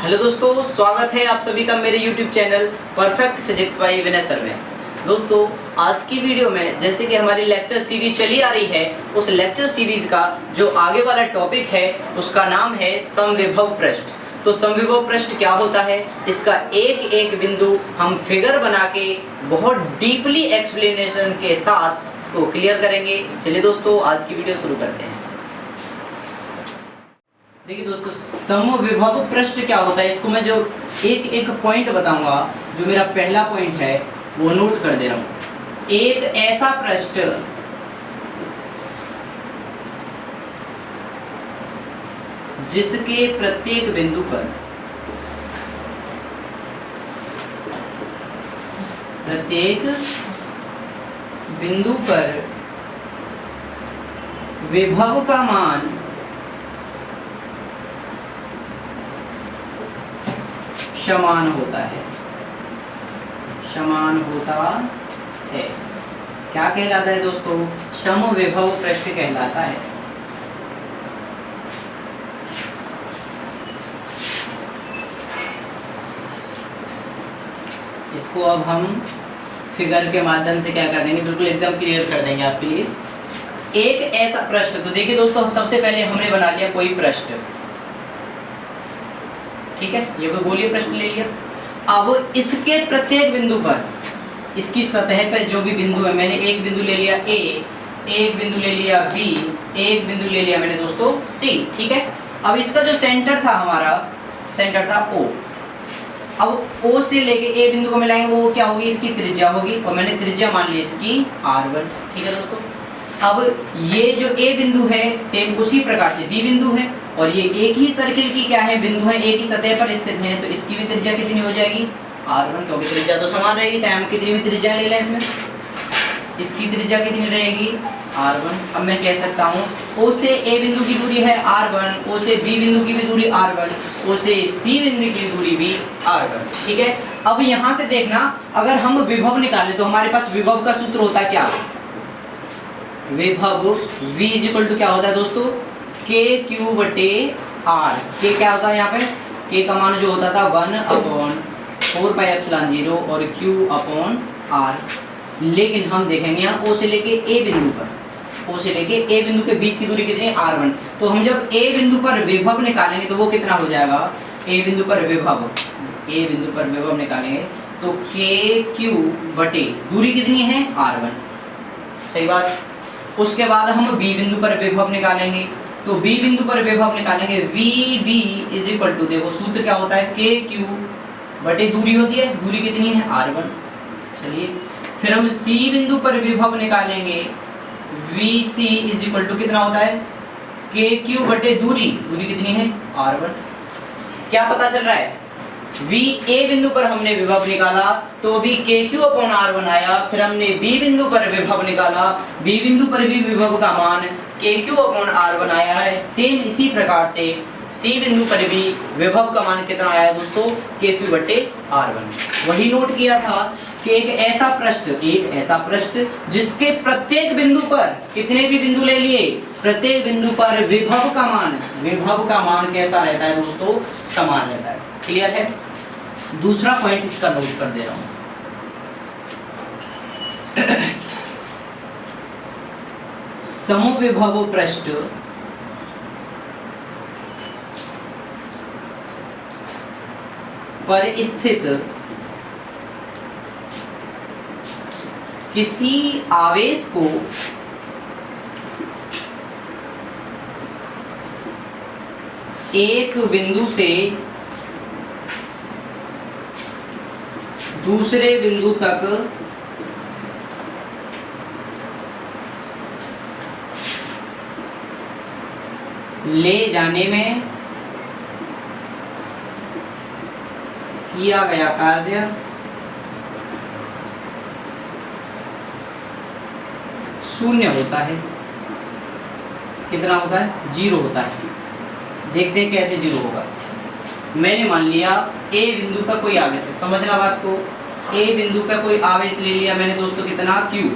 Hello दोस्तों, स्वागत है आप सभी का मेरे YouTube channel perfect physics bye विनय सर में। दोस्तों, आज की वीडियो में जैसे कि हमारी लेक्चर सीरीज चली आ रही है, उस लेक्चर सीरीज का जो आगे वाला टॉपिक है उसका नाम है समविभव पृष्ठ। तो समविभव पृष्ठ क्या होता है, इसका एक एक बिंदु हम फिगर बना के बहुत डीपली एक्सप्लेनेशन के साथ इसको क्लियर करेंगे। चलिए दोस्तों, आज की वीडियो शुरू करते हैं। देखिए दोस्तों, समविभव पृष्ठ क्या होता है, इसको मैं जो एक एक पॉइंट बताऊंगा, जो मेरा पहला पॉइंट है वो नोट कर दे रहा हूं। एक ऐसा पृष्ठ जिसके प्रत्येक बिंदु पर विभव का मान समान होता है। क्या कहलाता है दोस्तों? समविभव पृष्ठ कहलाता है। इसको अब हम फिगर के माध्यम से क्या कर देंगे, बिल्कुल एकदम क्लियर कर देंगे आपके लिए। एक ऐसा पृष्ठ, तो देखिए दोस्तों, सबसे पहले हमने बना लिया कोई पृष्ठ, ठीक है, ये कोई गोलीय पृष्ठ ले लिया। अब इसके प्रत्येक बिंदु पर, इसकी सतह पर जो भी बिंदु है, मैंने एक बिंदु ले लिया A, एक बिंदु ले लिया B, एक बिंदु ले लिया मैंने दोस्तों C, ठीक है। अब इसका जो सेंटर था, हमारा सेंटर था O। अब O से लेके A बिंदु को मिलाएंगे, वो क्या होगी, इसकी त्रिज्या होगी, और मैंने त्रिज्या मान ली इसकी R1, ठीक है दोस्तों। अब ये जो A बिंदु है सेम उसी प्रकार से B बिंदु है, और ये एक ही सर्किल की क्या है, बिंदु है, एक ही सतह पर स्थित है, तो इसकी भी त्रिज्या कितनी हो जाएगी, R1, क्योंकि त्रिज्या तो समान रहेगी, चाहे हम कितनी भी त्रिज्या ले लें इसमें। इसकी त्रिज्या कितनी रहेगी, R1। अब मैं कह सकता हूँ O से A बिंदु की दूरी है R1, O से B बिंदु की भी दूरी R1, O से C बिंदु की दूरी भी R1, ठीक है। अब यहाँ से देखना, अगर हम विभव निकालें तो हमारे पास विभव का सूत्र होता है क्या, विभव V = क्या होता है दोस्तों, KQ/R। K क्या होता है यहाँ पे, K का मान जो होता था 1/4πε0 और Q/R। लेकिन हम देखेंगे यहाँ O से लेके A बिंदु पर, O से लेके A बिंदु के बीच की दूरी कितनी है, R1। तो हम जब A बिंदु पर विभव निकालेंगे तो वो कितना हो जाएगा, A बिंदु पर विभव निकालेंगे तो KQ/ दूरी कितनी है, R1, सही बात। उसके बाद हम B बिंदु पर विभव निकालेंगे, तो B बिंदु पर विभव निकालेंगे VB = देखो सूत्र क्या होता है, KQ/ दूरी होती है, दूरी कितनी है, R1। चलिए, फिर हम C बिंदु पर विभव निकालेंगे, VC = कितना होता है, KQ/ दूरी कितनी है, R1। क्या पता चल रहा है, A बिंदु पर हमने विभव निकाला तो भी KQ/R1 आया। फिर हमने B बिंदु पर विभव निकाला, B बिंदु पर भी विभव का मान KQ/R1 आया है। सेम इसी प्रकार से C बिंदु पर भी विभव का मान कितना आया है दोस्तों, KQ/R1। वही नोट किया था कि एक ऐसा पृष्ठ जिसके प्रत्येक बिंदु पर, कितने भी बिंदु ले लिए, प्रत्येक बिंदु पर विभव का मान कैसा रहता है दोस्तों, समान रहता है। क्लियर है। दूसरा पॉइंट इसका नोट कर दे रहा हूं, समविभव पृष्ठ पर स्थित किसी आवेश को एक बिंदु से दूसरे बिंदु तक ले जाने में किया गया कार्य शून्य होता है। कितना होता है, 0 होता है। देखते हैं कैसे 0 होगा। मैंने मान लिया A बिंदु का कोई आवेश है, समझना बात को, A बिंदु का कोई आवेश ले लिया मैंने दोस्तों, कितना Q।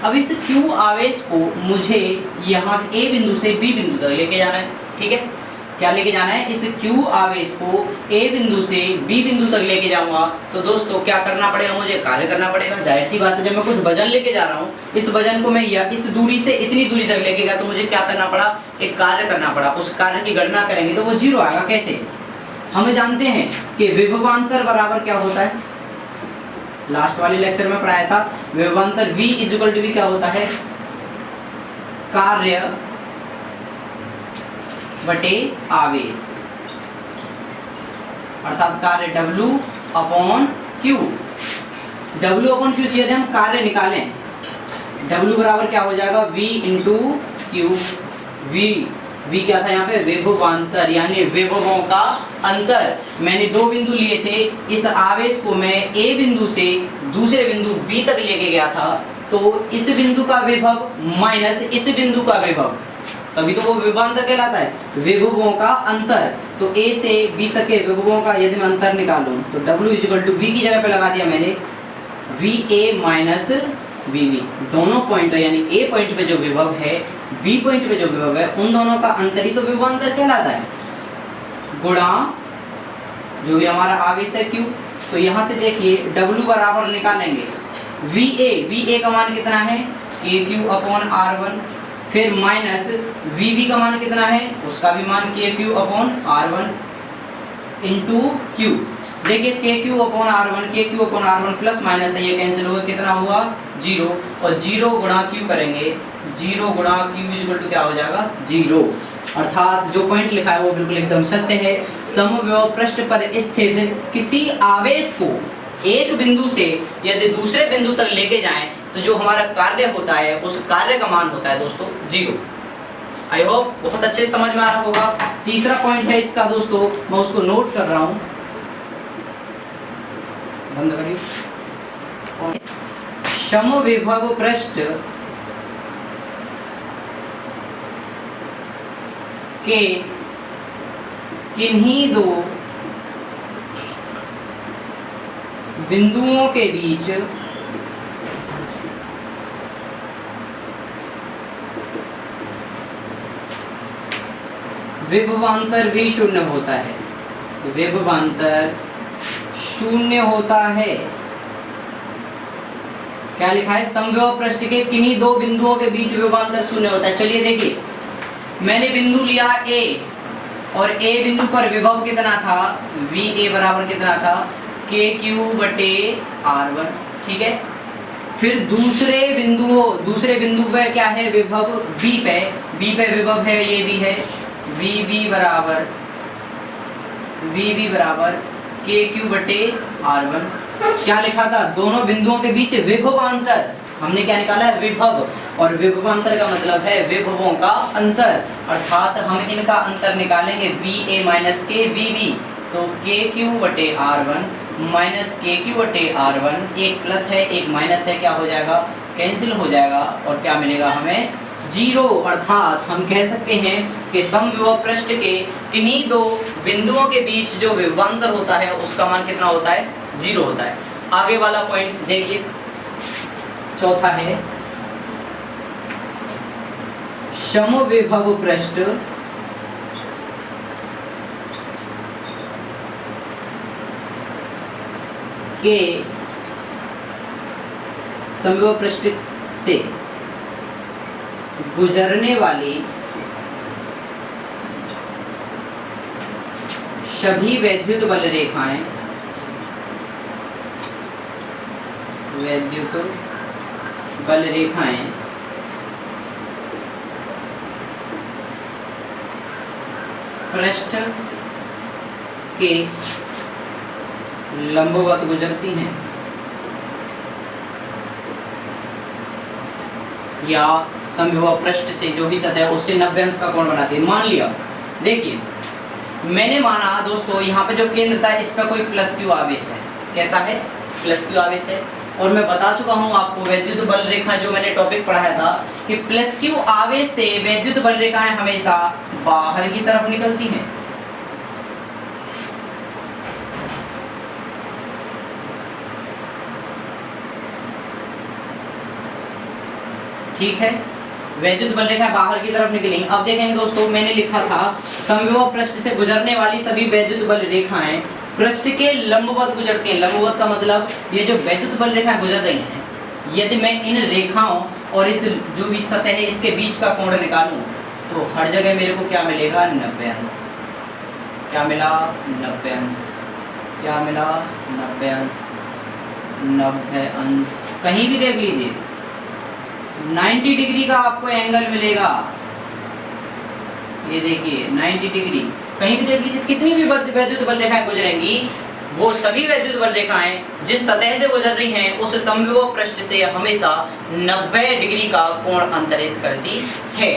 अब इस Q आवेश को मुझे यहाँ से A बिंदु से B बिंदु तक लेके जाना है, ठीक है। क्या लेके जाना है, इस Q आवेश को A बिंदु से B बिंदु तक लेके जाऊंगा। तो दोस्तों क्या करना पड़ेगा, मुझे कार्य करना पड़ेगा। जाहिर सी बात है, जब मैं कुछ वजन लेके जा रहा हूँ, इस वजन को मैं इस दूरी से इतनी दूरी तक लेके गया, तो मुझे क्या करना पड़ा, एक कार्य करना पड़ा। उस कार्य की गणना करेंगे तो वो 0 आएगा। कैसे, हम जानते हैं कि विभवांतर बराबर क्या होता है, लास्ट वाले लेक्चर में पढ़ाया था। विभवांतर V इक्वल टू V क्या होता है, कार्य बटे आवेश, अर्थात कार्य W upon Q। W upon Q से यदि हम कार्य निकालें, W बराबर क्या हो जाएगा, V इंटू Q। V क्या था यहाँ पे, विभवांतर, यानी विभवों का अंतर। मैंने दो बिंदु लिए थे, इस आवेश को मैं A बिंदु से दूसरे बिंदु B तक लेके गया था, तो इस बिंदु का विभव माइनस इस बिंदु का विभव, तभी तो वो विभवांतर कहलाता है, विभवों का अंतर। तो A से B तक के विभवों का यदि मैं अंतर निकालूं, तो W इक्वल टू V की जगह पे लगा दिया मैंने VA माइनस VB। दोनों पॉइंट यानी A पॉइंट पे जो विभव है, B पॉइंट पे जो विभव है, उन दोनों का अंतर ही तो विभवांतर कहलाता है, गुणा जो भी हमारा आवेश है Q। तो यहाँ से देखिए W बराबर निकालेंगे VA का मान कितना है, KQ अपॉन R1, फिर माइनस VB का मान कितना है, उसका भी मान KQ upon R1 into Q। देखिए KQ upon R1 plus minus है, ये कैंसिल होगा, कितना हुआ 0, और 0 गुणा Q करेंगे, 0 गुणा Q इक्वल टू क्या हो जाएगा 0। अर्थात जो पॉइंट लिखा है वो बिल्कुल एकदम सत्य है। समविभव पृष्ठ पर स्थित किसी आवेश को एक बिंदु से यदि दूसरे बिंदु तक लेके जाएं, तो जो हमारा कार्य होता है, उस कार्य का मान होता है दोस्तों 0। आई होप बहुत अच्छे समझ में आ रहा होगा। तीसरा पॉइंट है इसका दोस्तों, मैं उसको नोट कर रहा हूं, बंद करिए। समविभव पृष्ठ के किन्हीं दो बिंदुओं के बीच विभवांतर भी शून्य होता है, विभवांतर शून्य होता है। क्या लिखा है, समविभव पृष्ठ के किन्हीं दो बिंदुओं के बीच विभवांतर शून्य होता है। चलिए देखिए, मैंने बिंदु लिया A, और A बिंदु पर विभव कितना था, VA बराबर कितना था, KQ बटे R1, ठीक है। फिर दूसरे बिंदु पे क्या है विभव, B पे विभव है, ये भी है, VB बराबर KQ बटे R1। क्या लिखा था, दोनों बिंदुओं के बीच विभवांतर, हमने क्या निकाला है, विभव, और विभवांतर का मतलब है विभवों का अंतर, अर्थात हम इनका अंतर निकालेंगे VA माइनस के VB, तो KQ बटे R1 माइनस KQ बटे R1, एक प्लस है एक माइनस है, क्या हो जाएगा, कैंसिल हो जाएगा, और क्या मिलेगा हमें 0। अर्थात हम कह सकते हैं कि समविभव पृष्ठ के किन्हीं दो बिंदुओं के बीच जो विभवांतर होता है, उसका मान कितना होता है, 0 होता है। आगे वाला पॉइंट देखिए, चौथा है समविभव पृष्ठ के समविभव पृष्ठ से गुजरने वाली सभी वैद्युत बल रेखाएं पृष्ठ के लंबवत गुजरती हैं, या समविभव पृष्ठ से जो भी सतह है उससे 90 अंश का कोण बनाती है। मान लिया, देखिए मैंने माना दोस्तों यहाँ पे जो केंद्र था, इस पर कोई प्लस क्यू आवेश है, कैसा है, प्लस क्यू आवेश है, और मैं बता चुका हूँ आपको वैद्युत बल रेखा जो मैंने टॉपिक पढ़ाया था कि प्लस क्यू आवेश से वैद्युत बल रेखाएं हमेशा बाहर की तरफ निकलती हैं। ठीक है, वैद्युत बल रेखा बाहर की तरफ निकलेंगी। अब देखेंगे दोस्तों, मैंने लिखा था समविभव पृष्ठ से गुजरने वाली सभी वैद्युत बल रेखाएं पृष्ठ के लंबवत गुजरती हैं। लंबवत का मतलब ये जो वैद्युत बल रेखाएं गुजर रही हैं, यदि मैं इन रेखाओं और इस जो भी सतह है इसके बीच का कोण निकालूं तो हर जगह मेरे को क्या मिलेगा, 90 अंश। क्या मिला, 90 अंश। क्या मिला, 90 अंश। 90 अंश। कहीं भी देख लीजिए 90 डिग्री का आपको एंगल मिलेगा। ये देखिए 90 डिग्री, कहीं भी देख लीजिए कितनी भी वैद्युत बल रेखाएं गुजरेंगी, वो सभी वैद्युत बल रेखाएं जिस सतह से गुजर रही हैं उस समविभव पृष्ठ से हमेशा 90 डिग्री का कोण अंतरित करती है।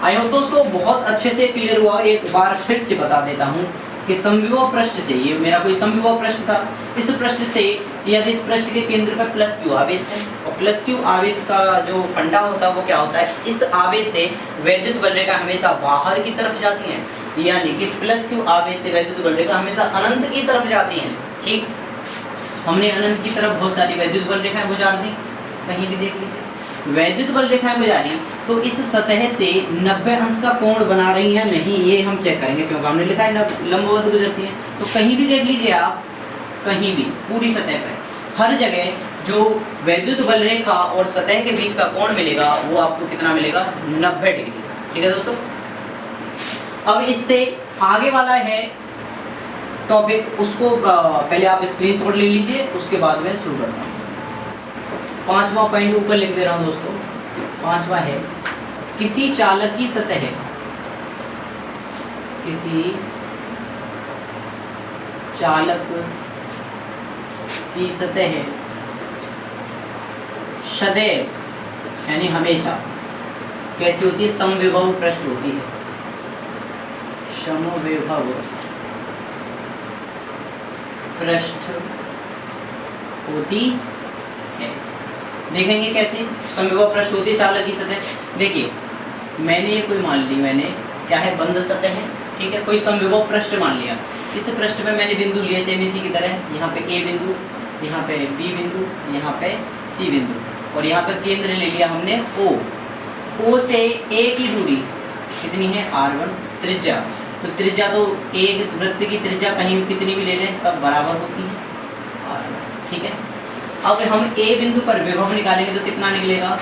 आई होप दोस्तों बहुत अच्छे से क्लियर हुआ। एक बार फिर से बता देता हूँ कि समविभव पृष्ठ से, ये मेरा कोई समविभव पृष्ठ था, इस पृष्ठ से यदि इस पृष्ठ के केंद्र पर प्लस क्यू आवेश है और प्लस क्यू आवेश का जो फंडा होता है वो क्या होता है, इस आवेश से वैद्युत बल रेखा हमेशा बाहर की तरफ जाती हैं, यानी कि प्लस क्यू आवेश से वैद्युत बल रेखा हमेशा अनंत की तरफ जाती हैं। ठीक, हमने अनंत की तरफ बहुत सारी वैद्युत बल रेखाएं गुजार दी, कहीं भी देख लीजिए वैद्युत बल रेखाएं गुजारी तो इस सतह से 90 अंश का कोण बना रही है नहीं, ये हम चेक करेंगे क्योंकि हमने लिखा है लंबवत गुजरती है। तो कहीं भी देख लीजिए आप, कहीं भी पूरी सतह पर हर जगह जो वैद्युत बल रेखा और सतह के बीच का कोण मिलेगा वो आपको कितना मिलेगा, 90 डिग्री। ठीक है दोस्तों, अब इससे आगे वाला है टॉपिक, उसको पहले आप स्क्रीनशॉट ले लीजिए, उसके बाद में शुरू करता हूँ। 5वां पॉइंट ऊपर लिख दे रहा हूँ दोस्तों। 5वां है किसी चालक की सतह, किसी चालक की सतह सदैव यानी हमेशा कैसी होती है, समविभव पृष्ठ होती है। समविभव पृष्ठ होती है। देखेंगे कैसे समविभव पृष्ठ होती है चालक की सतह। देखिए मैंने ये कोई मान ली, मैंने क्या है, बंद सतह है, ठीक है, कोई समविभव पृष्ठ मान लिया। इस पृष्ठ में मैंने बिंदु लिए सेम इसी की तरह, यहाँ पे ए बिंदु, यहाँ पे बी बिंदु, यहाँ पे सी बिंदु और यहाँ पे केंद्र ले लिया हमने ओ से ए की दूरी कितनी है, r1 त्रिज्या। तो त्रिज्या तो एक वृत्त की त्रिज्या कहीं कितनी भी ले लें सब बराबर होती है r1। ठीक है, अब हम ए बिंदु पर विभव निकालेंगे तो कितना निकलेगा,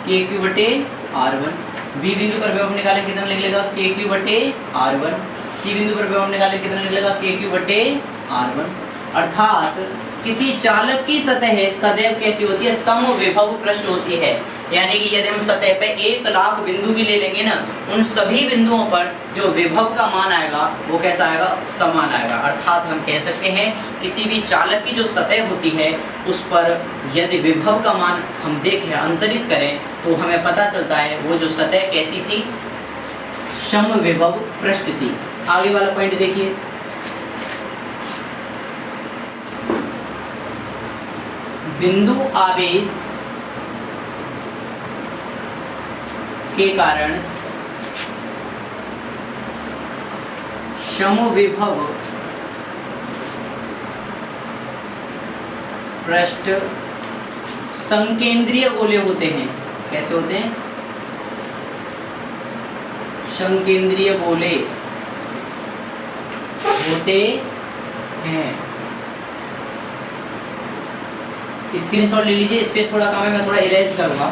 KQ/r1। बी बिंदु पर विभव निकालेंगे कितना निकलेगा, KQ/r1। सी बिंदु पर विभव निकालेंगे कितना निकलेगा, KQ/r1। अर्थात किसी चालक की सतह सदैव कैसी होती है, समविभव पृष्ठ होती है। यानी कि यदि हम सतह पे 1,00,000 बिंदु भी ले लेंगे ना, उन सभी बिंदुओं पर जो विभव का मान आएगा वो कैसा आएगा, समान आएगा। अर्थात हम कह सकते हैं किसी भी चालक की जो सतह होती है उस पर यदि विभव का मान हम देखें, अंतरित करें, तो हमें पता चलता है वो जो सतह कैसी थी, समविभव पृष्ठ थी। आगे वाला पॉइंट देखिए, बिंदु आवेश के कारण समविभव पृष्ठ संकेंद्रीय गोले होते हैं। कैसे होते हैं, संकेंद्रीय गोले होते हैं। स्क्रीनशॉट ले लीजिए, स्पेस थोड़ा कम है, मैं थोड़ा इरेज करूंगा।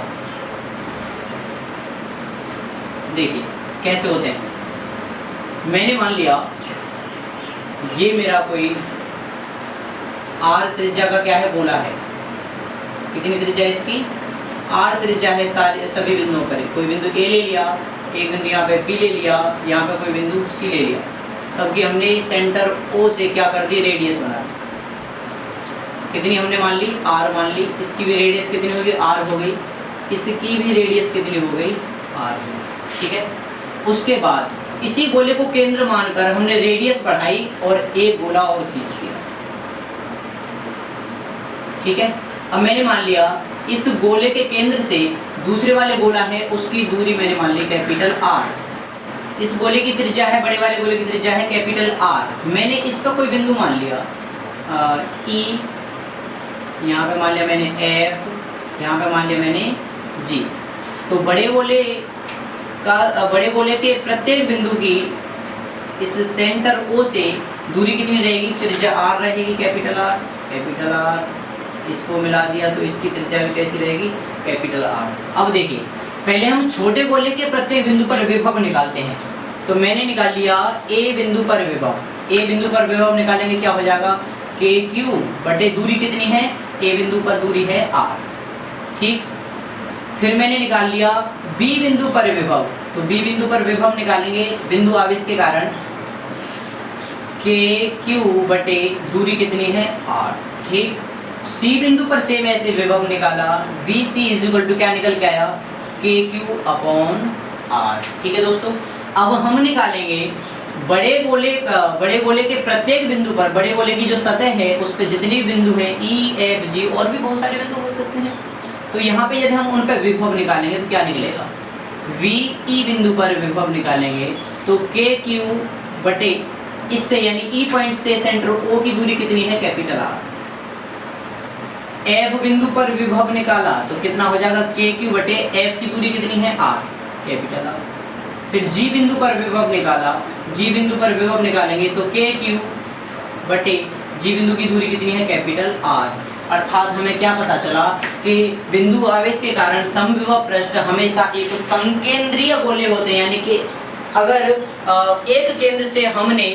देखिए कैसे होते हैं, मैंने मान लिया ये मेरा कोई r त्रिज्या का क्या है, गोला है। कितनी त्रिज्या है इसकी, r त्रिज्या है सारे सभी बिंदुओं पर। कोई बिंदु A ले लिया, एक बिंदु यहाँ पे B ले लिया, यहाँ पे कोई बिंदु C ले लिया, सबकी हमने सेंटर O से क्या कर दी, रेडियस बना दी। कितनी हमने मान ली, r मान ली। इसकी भी रेडियस कितनी होगी, r हो गई। इसकी भी रेडियस कितनी हो गई, r हो गई। ठीक है, उसके बाद इसी गोले को केंद्र मानकर हमने रेडियस बढ़ाई और एक गोला और खींच लिया। ठीक है, अब मैंने मान लिया इस गोले के केंद्र से दूसरे वाले गोला है उसकी दूरी मैंने मान ली कैपिटल R। इस गोले की त्रिज्या है, बड़े वाले गोले की त्रिज्या है कैपिटल R। मैंने इस पर कोई बिंदु मान लिया E, यहाँ पे मान लिया मैंने F, यहाँ पे मान लिया मैंने G। तो बड़े गोले के प्रत्येक बिंदु की इस सेंटर ओ से दूरी कितनी रहेगी, त्रिज्या r रहेगी, कैपिटल R, इसको मिला दिया तो इसकी त्रिज्या भी कैसी रहेगी, कैपिटल R। अब देखिए पहले हम छोटे गोले के प्रत्येक बिंदु पर विभव निकालते हैं। तो मैंने निकाल लिया a बिंदु पर विभव, a बिंदु पर विभव निकालेंगे क्या हो जाएगा, KQ बटे दूरी कितनी है, a बिंदु पर दूरी है R, ठीक। फिर मैंने निकाल लिया B बिंदु पर विभव, तो B बिंदु पर विभव निकालेंगे बिंदु आवेश के कारण, KQ बटे दूरी कितनी है R, ठीक। C बिंदु पर सेम ऐसे विभव निकाला, BC इक्वल टू क्या निकल के आया, KQ अपॉन R, ठीक है दोस्तों। अब हम निकालेंगे बड़े गोले के प्रत्येक बिंदु पर, बड़े गोले की जो सतह है उस पर जितने भी बिंदु हैं E, F, G और भी बहुत सारे बिंदु हो सकते हैं, तो यहाँ पे यदि हम उन पर विभव निकालेंगे तो क्या निकलेगा, VE बिंदु पर विभव निकालेंगे तो KQ बटे इससे यानी E पॉइंट से सेंटर O की दूरी कितनी है, कैपिटल R। F बिंदु पर विभव निकाला तो कितना हो जाएगा, KQ बटे F की दूरी कितनी है R, कैपिटल R। फिर G बिंदु पर विभव निकाला, G बिंदु पर विभव निकालेंगे तो KQ बटे G बिंदु की दूरी कितनी है, कैपिटल R। अर्थात हमें क्या पता चला कि बिंदु आवेश के कारण समविभव पृष्ठ हमेशा एक संकेंद्रीय गोले होते हैं, यानी कि अगर एक केंद्र से हमने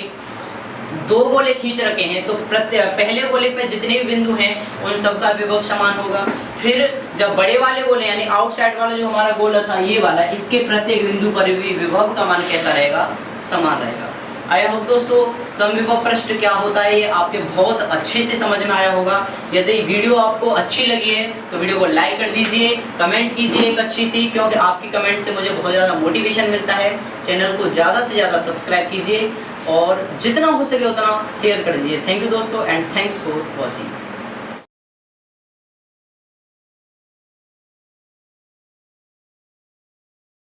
दो गोले खींच रखे हैं तो पहले गोले पे जितने भी बिंदु हैं उन सबका विभव समान होगा। फिर जब बड़े वाले गोले यानी आउटसाइड वाला जो हमारा गोला था ये वाला, इसके प्रत्येक बिंदु पर भी विभव का मान कैसा रहेगा, समान रहेगा। आई होप दोस्तों समविभव पृष्ठ क्या होता है ये आपके बहुत अच्छे से समझ में आया होगा। यदि वीडियो आपको अच्छी लगी है तो वीडियो को लाइक कर दीजिए, कमेंट कीजिए एक अच्छी सी, क्योंकि आपकी कमेंट से मुझे बहुत ज़्यादा मोटिवेशन मिलता है। चैनल को ज़्यादा से ज़्यादा सब्सक्राइब कीजिए और जितना हो सके उतना शेयर कर दीजिए। थैंक यू दोस्तों एंड थैंक्स फॉर वॉचिंग।